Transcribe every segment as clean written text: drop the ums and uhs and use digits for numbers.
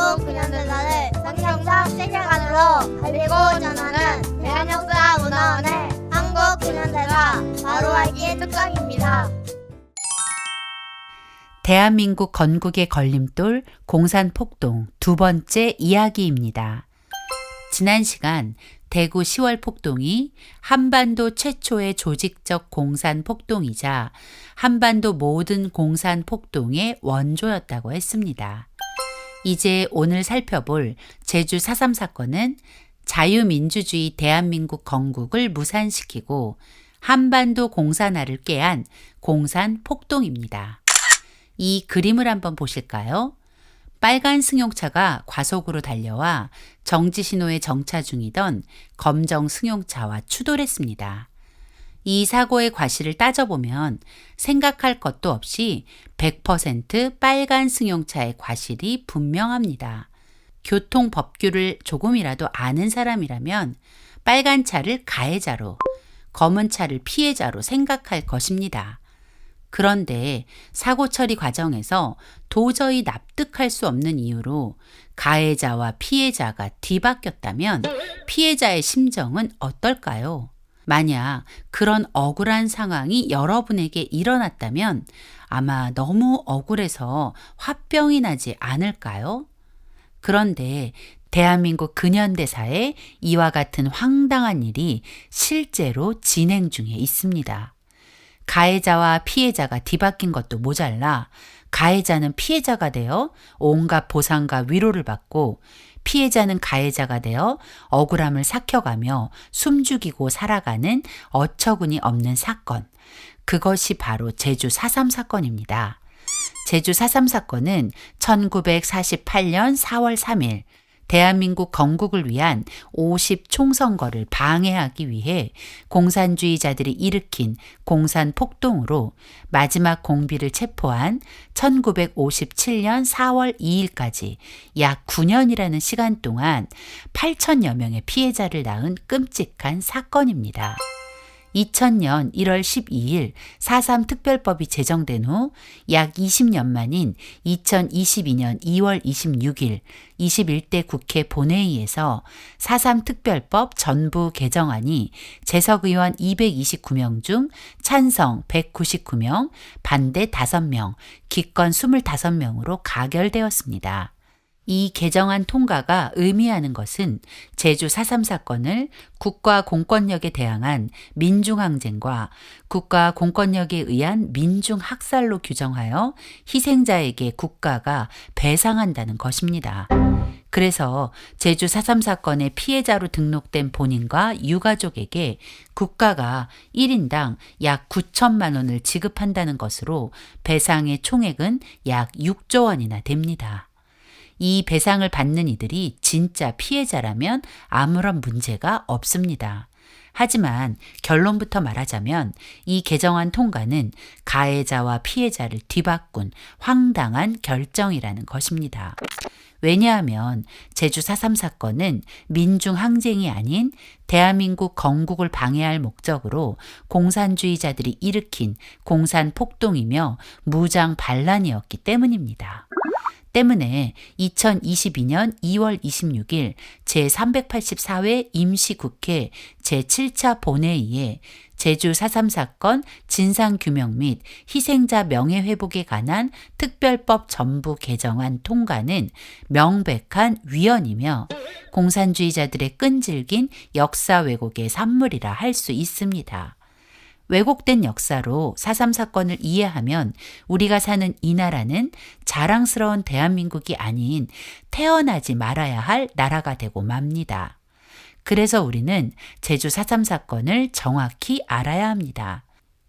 한국 근현대사를 성경적 세계관으로 밝히고 전하는 대한역사문화원의 한국 근현대사 바로 알기 특강입니다. 대한민국 건국의 걸림돌 공산폭동 두 번째 이야기입니다. 지난 시간 대구 10월 폭동이 한반도 최초의 조직적 공산폭동이자 한반도 모든 공산폭동의 원조였다고 했습니다. 이제 오늘 살펴볼 제주 4.3 사건은 자유민주주의 대한민국 건국을 무산시키고 한반도 공산화를 꾀한 공산폭동입니다. 이 그림을 한번 보실까요? 빨간 승용차가 과속으로 달려와 정지신호에 정차 중이던 검정 승용차와 추돌했습니다. 이 사고의 과실을 따져보면 생각할 것도 없이 100% 빨간 승용차의 과실이 분명합니다. 교통법규를 조금이라도 아는 사람이라면 빨간 차를 가해자로, 검은 차를 피해자로 생각할 것입니다. 그런데 사고 처리 과정에서 도저히 납득할 수 없는 이유로 가해자와 피해자가 뒤바뀌었다면 피해자의 심정은 어떨까요? 만약 그런 억울한 상황이 여러분에게 일어났다면 아마 너무 억울해서 화병이 나지 않을까요? 그런데 대한민국 근현대사에 이와 같은 황당한 일이 실제로 진행 중에 있습니다. 가해자와 피해자가 뒤바뀐 것도 모자라 가해자는 피해자가 되어 온갖 보상과 위로를 받고 피해자는 가해자가 되어 억울함을 삭혀가며 숨죽이고 살아가는 어처구니 없는 사건. 그것이 바로 제주 4.3 사건입니다. 제주 4.3 사건은 1948년 4월 3일 대한민국 건국을 위한 50 총선거를 방해하기 위해 공산주의자들이 일으킨 공산폭동으로 마지막 공비를 체포한 1957년 4월 2일까지 약 9년이라는 시간 동안 8천여 명의 피해자를 낳은 끔찍한 사건입니다. 2000년 1월 12일 4.3 특별법이 제정된 후 약 20년 만인 2022년 2월 26일 21대 국회 본회의에서 4.3 특별법 전부 개정안이 재석의원 229명 중 찬성 199명, 반대 5명, 기권 25명으로 가결되었습니다. 이 개정안 통과가 의미하는 것은 제주 4.3 사건을 국가 공권력에 대항한 민중항쟁과 국가 공권력에 의한 민중학살로 규정하여 희생자에게 국가가 배상한다는 것입니다. 그래서 제주 4.3 사건의 피해자로 등록된 본인과 유가족에게 국가가 1인당 약 9천만 원을 지급한다는 것으로 배상의 총액은 약 6조 원이나 됩니다. 이 배상을 받는 이들이 진짜 피해자라면 아무런 문제가 없습니다. 하지만 결론부터 말하자면 이 개정안 통과는 가해자와 피해자를 뒤바꾼 황당한 결정이라는 것입니다. 왜냐하면 제주 4.3 사건은 민중항쟁이 아닌 대한민국 건국을 방해할 목적으로 공산주의자들이 일으킨 공산폭동이며 무장 반란이었기 때문입니다. 때문에 2022년 2월 26일 제384회 임시국회 제7차 본회의에 제주 4.3 사건 진상규명 및 희생자 명예회복에 관한 특별법 전부 개정안 통과는 명백한 위헌이며 공산주의자들의 끈질긴 역사 왜곡의 산물이라 할 수 있습니다. 왜곡된 역사로 4.3 사건을 이해하면 우리가 사는 이 나라는 자랑스러운 대한민국이 아닌 태어나지 말아야 할 나라가 되고 맙니다. 그래서 우리는 제주 4.3 사건을 정확히 알아야 합니다.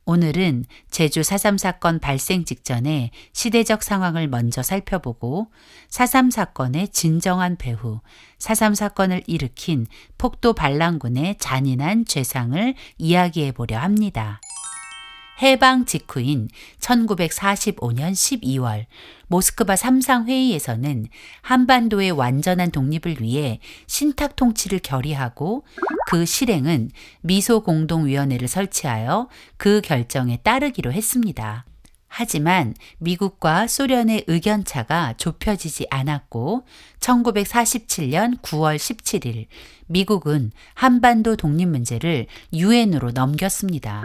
오늘은 제주 4.3 사건 발생 직전의 시대적 상황을 먼저 살펴보고 4.3 사건의 진정한 배후, 4.3 사건을 일으킨 폭도 반란군의 잔인한 죄상을 이야기해 보려 합니다. 해방 직후인 1945년 12월 모스크바 3상 회의에서는 한반도의 완전한 독립을 위해 신탁 통치를 결의하고 그 실행은 미소공동위원회를 설치하여 그 결정에 따르기로 했습니다. 하지만 미국과 소련의 의견차가 좁혀지지 않았고 1947년 9월 17일 미국은 한반도 독립 문제를 유엔으로 넘겼습니다.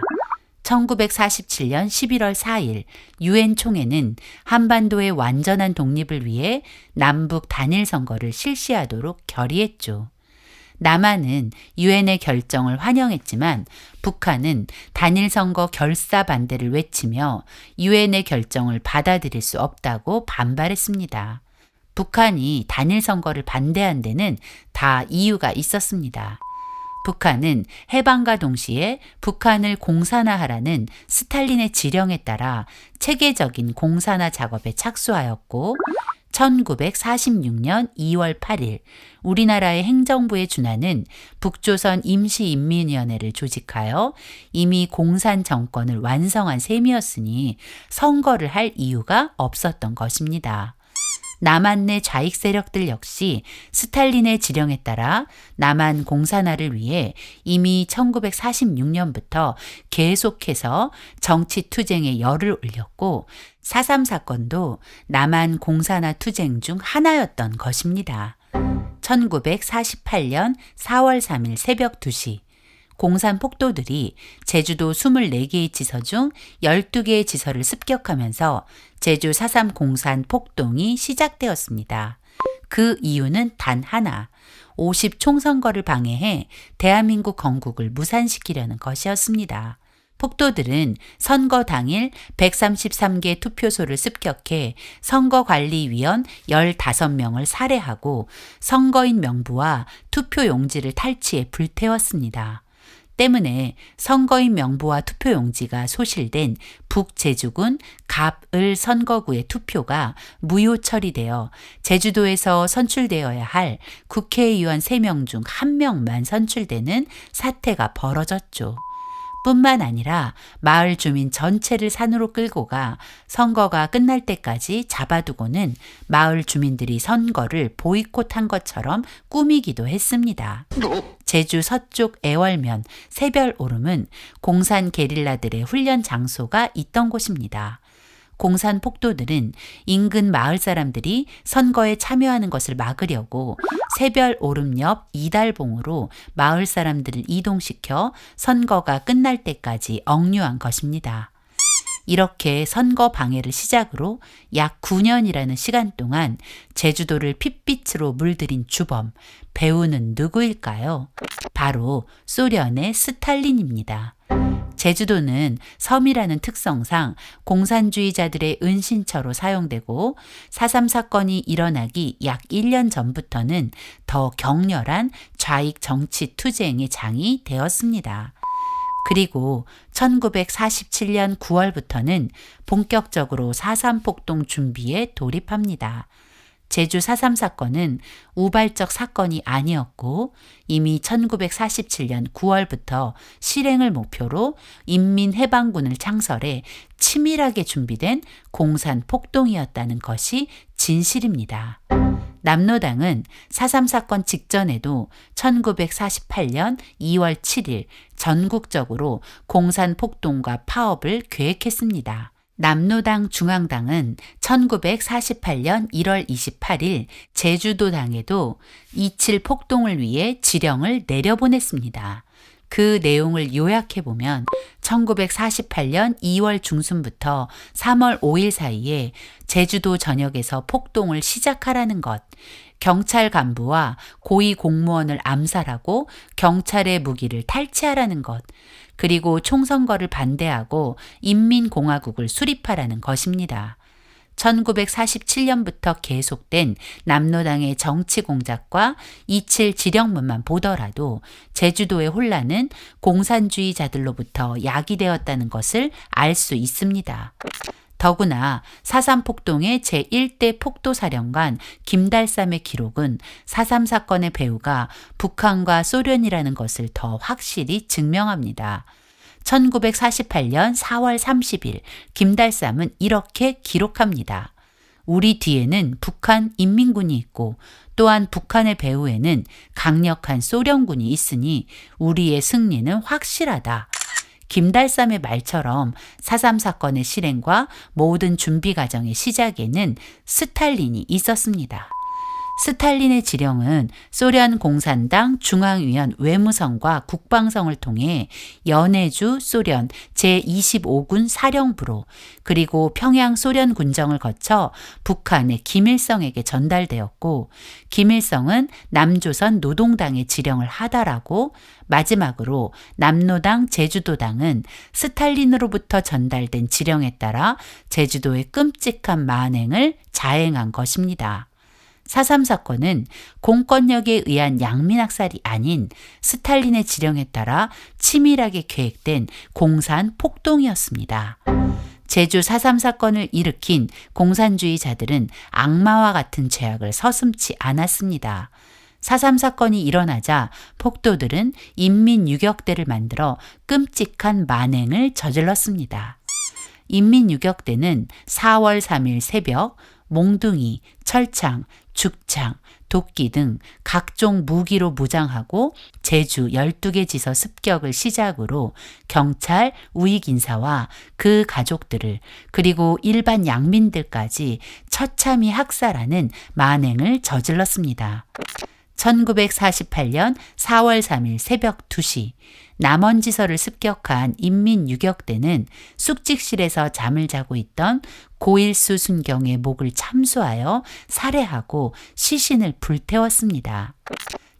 1947년 11월 4일 유엔 총회는 한반도의 완전한 독립을 위해 남북 단일 선거를 실시하도록 결의했죠. 남한은 유엔의 결정을 환영했지만 북한은 단일 선거 결사 반대를 외치며 유엔의 결정을 받아들일 수 없다고 반발했습니다. 북한이 단일 선거를 반대한 데는 다 이유가 있었습니다. 북한은 해방과 동시에 북한을 공산화하라는 스탈린의 지령에 따라 체계적인 공산화 작업에 착수하였고 1946년 2월 8일 우리나라의 행정부에 준하는 북조선 임시인민위원회를 조직하여 이미 공산 정권을 완성한 셈이었으니 선거를 할 이유가 없었던 것입니다. 남한 내 좌익 세력들 역시 스탈린의 지령에 따라 남한 공산화를 위해 이미 1946년부터 계속해서 정치 투쟁에 열을 올렸고 4.3 사건도 남한 공산화 투쟁 중 하나였던 것입니다. 1948년 4월 3일 새벽 2시 공산 폭도들이 제주도 24개의 지서 중 12개의 지서를 습격하면서 제주 4.3 공산 폭동이 시작되었습니다. 그 이유는 단 하나, 50 총선거를 방해해 대한민국 건국을 무산시키려는 것이었습니다. 폭도들은 선거 당일 133개 투표소를 습격해 선거관리위원 15명을 살해하고 선거인 명부와 투표용지를 탈취해 불태웠습니다. 때문에 선거인 명부와 투표용지가 소실된 북제주군 갑을 선거구의 투표가 무효 처리되어 제주도에서 선출되어야 할 국회의원 3명 중 1명만 선출되는 사태가 벌어졌죠. 뿐만 아니라 마을 주민 전체를 산으로 끌고 가 선거가 끝날 때까지 잡아두고는 마을 주민들이 선거를 보이콧한 것처럼 꾸미기도 했습니다. 제주 서쪽 애월면 새별오름은 공산 게릴라들의 훈련 장소가 있던 곳입니다. 공산 폭도들은 인근 마을 사람들이 선거에 참여하는 것을 막으려고 새별오름 옆 이달봉으로 마을 사람들을 이동시켜 선거가 끝날 때까지 억류한 것입니다. 이렇게 선거 방해를 시작으로 약 9년이라는 시간 동안 제주도를 핏빛으로 물들인 주범, 배우는 누구일까요? 바로 소련의 스탈린입니다. 제주도는 섬이라는 특성상 공산주의자들의 은신처로 사용되고 4.3 사건이 일어나기 약 1년 전부터는 더 격렬한 좌익 정치 투쟁의 장이 되었습니다. 그리고 1947년 9월부터는 본격적으로 4.3 폭동 준비에 돌입합니다. 제주 4.3 사건은 우발적 사건이 아니었고 이미 1947년 9월부터 실행을 목표로 인민해방군을 창설해 치밀하게 준비된 공산 폭동이었다는 것이 진실입니다. 남로당은 4.3 사건 직전에도 1948년 2월 7일 전국적으로 공산 폭동과 파업을 계획했습니다. 남로당 중앙당은 1948년 1월 28일 제주도당에도 2.7 폭동을 위해 지령을 내려보냈습니다. 그 내용을 요약해보면 1948년 2월 중순부터 3월 5일 사이에 제주도 전역에서 폭동을 시작하라는 것, 경찰 간부와 고위 공무원을 암살하고 경찰의 무기를 탈취하라는 것, 그리고 총선거를 반대하고 인민공화국을 수립하라는 것입니다. 1947년부터 계속된 남로당의 정치 공작과 2.7 지령문만 보더라도 제주도의 혼란은 공산주의자들로부터 야기되었다는 것을 알 수 있습니다. 더구나 4.3 폭동의 제1대 폭도사령관 김달삼의 기록은 4.3 사건의 배후가 북한과 소련이라는 것을 더 확실히 증명합니다. 1948년 4월 30일 김달삼은 이렇게 기록합니다. 우리 뒤에는 북한 인민군이 있고 또한 북한의 배후에는 강력한 소련군이 있으니 우리의 승리는 확실하다. 김달삼의 말처럼 4.3 사건의 실행과 모든 준비 과정의 시작에는 스탈린이 있었습니다. 스탈린의 지령은 소련 공산당 중앙위원 외무성과 국방성을 통해 연해주 소련 제25군 사령부로 그리고 평양 소련 군정을 거쳐 북한의 김일성에게 전달되었고, 김일성은 남조선 노동당에 지령을 하달하고, 마지막으로 남노당 제주도당은 스탈린으로부터 전달된 지령에 따라 제주도의 끔찍한 만행을 자행한 것입니다. 4.3 사건은 공권력에 의한 양민학살이 아닌 스탈린의 지령에 따라 치밀하게 계획된 공산 폭동이었습니다. 제주 4.3 사건을 일으킨 공산주의자들은 악마와 같은 죄악을 서슴지 않았습니다. 4.3 사건이 일어나자 폭도들은 인민유격대를 만들어 끔찍한 만행을 저질렀습니다. 인민유격대는 4월 3일 새벽 몽둥이, 철창, 죽창, 도끼 등 각종 무기로 무장하고 제주 12개 지서 습격을 시작으로 경찰, 우익인사와 그 가족들을 그리고 일반 양민들까지 처참히 학살하는 만행을 저질렀습니다. 1948년 4월 3일 새벽 2시 남원지서를 습격한 인민유격대는 숙직실에서 잠을 자고 있던 고일수 순경의 목을 참수하여 살해하고 시신을 불태웠습니다.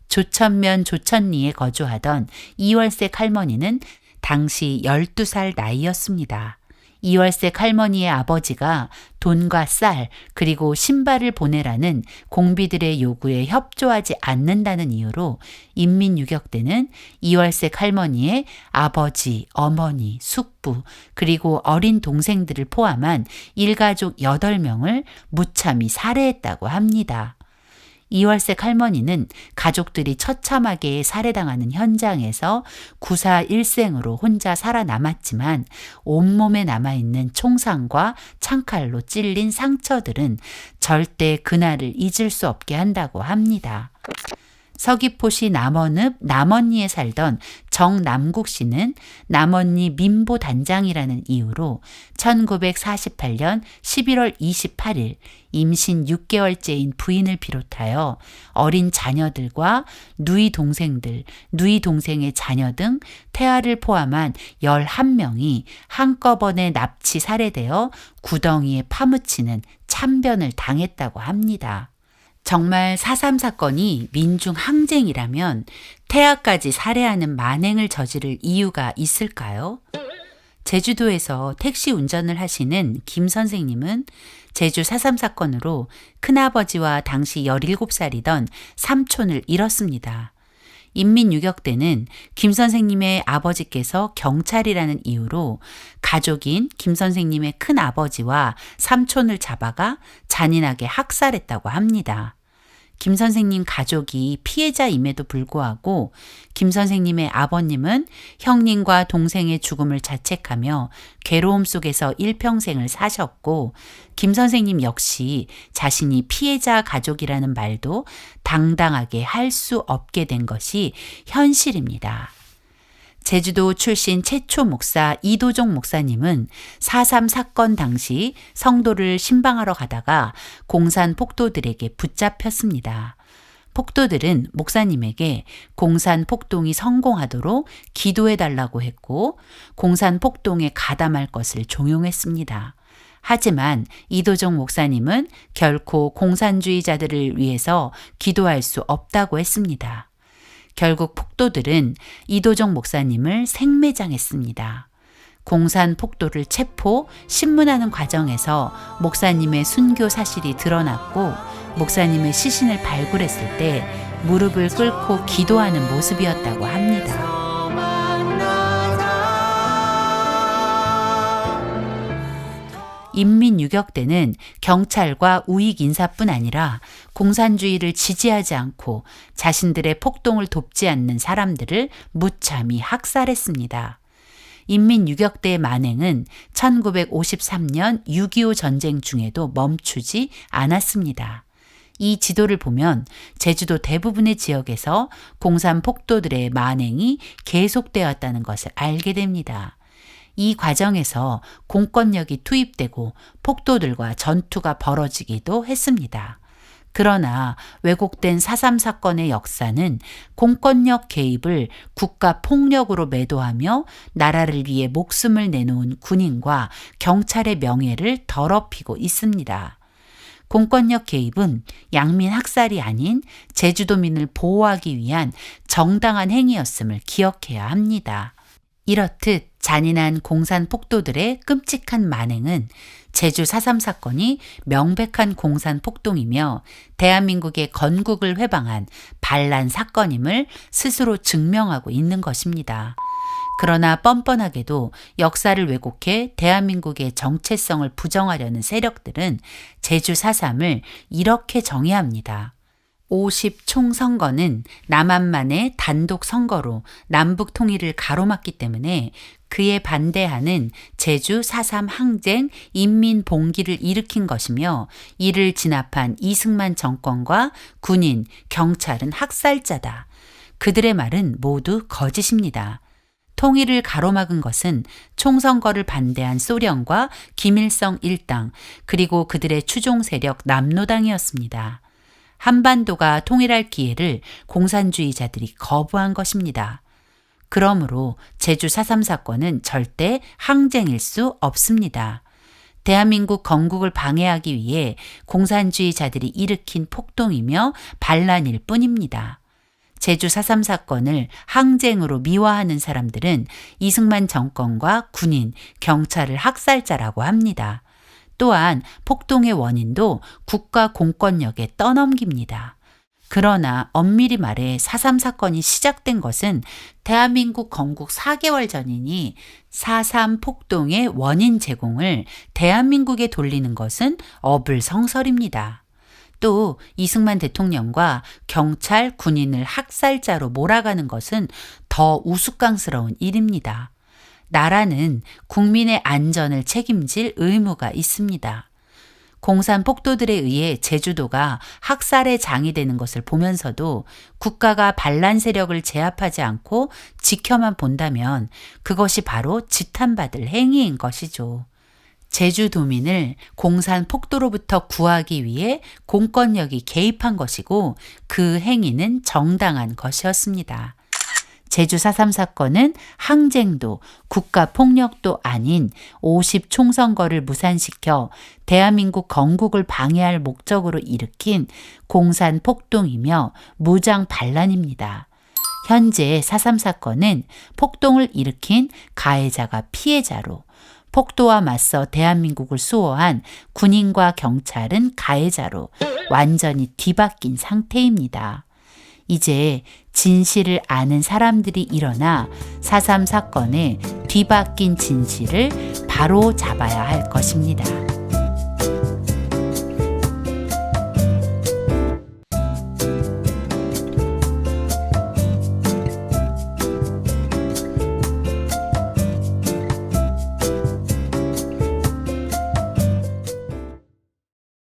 조천면 조천리에 거주하던 이월색 할머니는 당시 12살 나이였습니다. 이월색 할머니의 아버지가 돈과 쌀 그리고 신발을 보내라는 공비들의 요구에 협조하지 않는다는 이유로 인민유격대는 이월색 할머니의 아버지, 어머니, 숙부 그리고 어린 동생들을 포함한 일가족 8명을 무참히 살해했다고 합니다. 이월색 할머니는 가족들이 처참하게 살해당하는 현장에서 구사 일생으로 혼자 살아남았지만 온몸에 남아있는 총상과 창칼로 찔린 상처들은 절대 그날을 잊을 수 없게 한다고 합니다. 서귀포시 남원읍 남원리에 살던 정남국 씨는 남원리 민보단장이라는 이유로 1948년 11월 28일 임신 6개월째인 부인을 비롯하여 어린 자녀들과 누이 동생들, 누이 동생의 자녀 등 태아를 포함한 11명이 한꺼번에 납치 살해되어 구덩이에 파묻히는 참변을 당했다고 합니다. 정말 4.3 사건이 민중 항쟁이라면 태아까지 살해하는 만행을 저지를 이유가 있을까요? 제주도에서 택시 운전을 하시는 김 선생님은 제주 4.3 사건으로 큰아버지와 당시 17살이던 삼촌을 잃었습니다. 인민유격대는 김 선생님의 아버지께서 경찰이라는 이유로 가족인 김 선생님의 큰아버지와 삼촌을 잡아가 잔인하게 학살했다고 합니다. 김 선생님 가족이 피해자임에도 불구하고 김 선생님의 아버님은 형님과 동생의 죽음을 자책하며 괴로움 속에서 일평생을 사셨고, 김 선생님 역시 자신이 피해자 가족이라는 말도 당당하게 할 수 없게 된 것이 현실입니다. 제주도 출신 최초 목사 이도종 목사님은 4.3 사건 당시 성도를 신방하러 가다가 공산 폭도들에게 붙잡혔습니다. 폭도들은 목사님에게 공산 폭동이 성공하도록 기도해달라고 했고 공산 폭동에 가담할 것을 종용했습니다. 하지만 이도종 목사님은 결코 공산주의자들을 위해서 기도할 수 없다고 했습니다. 결국 폭도들은 이도종 목사님을 생매장했습니다. 공산 폭도를 체포, 신문하는 과정에서 목사님의 순교 사실이 드러났고 목사님의 시신을 발굴했을 때 무릎을 꿇고 기도하는 모습이었다고 합니다. 인민유격대는 경찰과 우익인사뿐 아니라 공산주의를 지지하지 않고 자신들의 폭동을 돕지 않는 사람들을 무참히 학살했습니다. 인민유격대의 만행은 1953년 6.25 전쟁 중에도 멈추지 않았습니다. 이 지도를 보면 제주도 대부분의 지역에서 공산 폭도들의 만행이 계속되었다는 것을 알게 됩니다. 이 과정에서 공권력이 투입되고 폭도들과 전투가 벌어지기도 했습니다. 그러나 왜곡된 4.3 사건의 역사는 공권력 개입을 국가 폭력으로 매도하며 나라를 위해 목숨을 내놓은 군인과 경찰의 명예를 더럽히고 있습니다. 공권력 개입은 양민 학살이 아닌 제주도민을 보호하기 위한 정당한 행위였음을 기억해야 합니다. 이렇듯 잔인한 공산 폭도들의 끔찍한 만행은 제주 4.3 사건이 명백한 공산 폭동이며 대한민국의 건국을 회방한 반란 사건임을 스스로 증명하고 있는 것입니다. 그러나 뻔뻔하게도 역사를 왜곡해 대한민국의 정체성을 부정하려는 세력들은 제주 4.3을 이렇게 정의합니다. 50 총선거는 남한만의 단독 선거로 남북 통일을 가로막기 때문에 그에 반대하는 제주 4.3 항쟁 인민 봉기를 일으킨 것이며 이를 진압한 이승만 정권과 군인, 경찰은 학살자다. 그들의 말은 모두 거짓입니다. 통일을 가로막은 것은 총선거를 반대한 소련과 김일성 일당 그리고 그들의 추종 세력 남로당이었습니다. 한반도가 통일할 기회를 공산주의자들이 거부한 것입니다. 그러므로 제주 4.3 사건은 절대 항쟁일 수 없습니다. 대한민국 건국을 방해하기 위해 공산주의자들이 일으킨 폭동이며 반란일 뿐입니다. 제주 4.3 사건을 항쟁으로 미화하는 사람들은 이승만 정권과 군인, 경찰을 학살자라고 합니다. 또한 폭동의 원인도 국가 공권력에 떠넘깁니다. 그러나 엄밀히 말해 4.3 사건이 시작된 것은 대한민국 건국 4개월 전이니 4.3 폭동의 원인 제공을 대한민국에 돌리는 것은 어불성설입니다. 또 이승만 대통령과 경찰, 군인을 학살자로 몰아가는 것은 더 우스꽝스러운 일입니다. 나라는 국민의 안전을 책임질 의무가 있습니다. 공산 폭도들에 의해 제주도가 학살의 장이 되는 것을 보면서도 국가가 반란 세력을 제압하지 않고 지켜만 본다면 그것이 바로 지탄받을 행위인 것이죠. 제주도민을 공산 폭도로부터 구하기 위해 공권력이 개입한 것이고 그 행위는 정당한 것이었습니다. 제주 4.3 사건은 항쟁도 국가폭력도 아닌 50 총선거를 무산시켜 대한민국 건국을 방해할 목적으로 일으킨 공산 폭동이며 무장 반란입니다. 현재 4.3 사건은 폭동을 일으킨 가해자가 피해자로 폭도와 맞서 대한민국을 수호한 군인과 경찰은 가해자로 완전히 뒤바뀐 상태입니다. 이제 진실을 아는 사람들이 일어나 4.3 사건의 뒤바뀐 진실을 바로 잡아야 할 것입니다.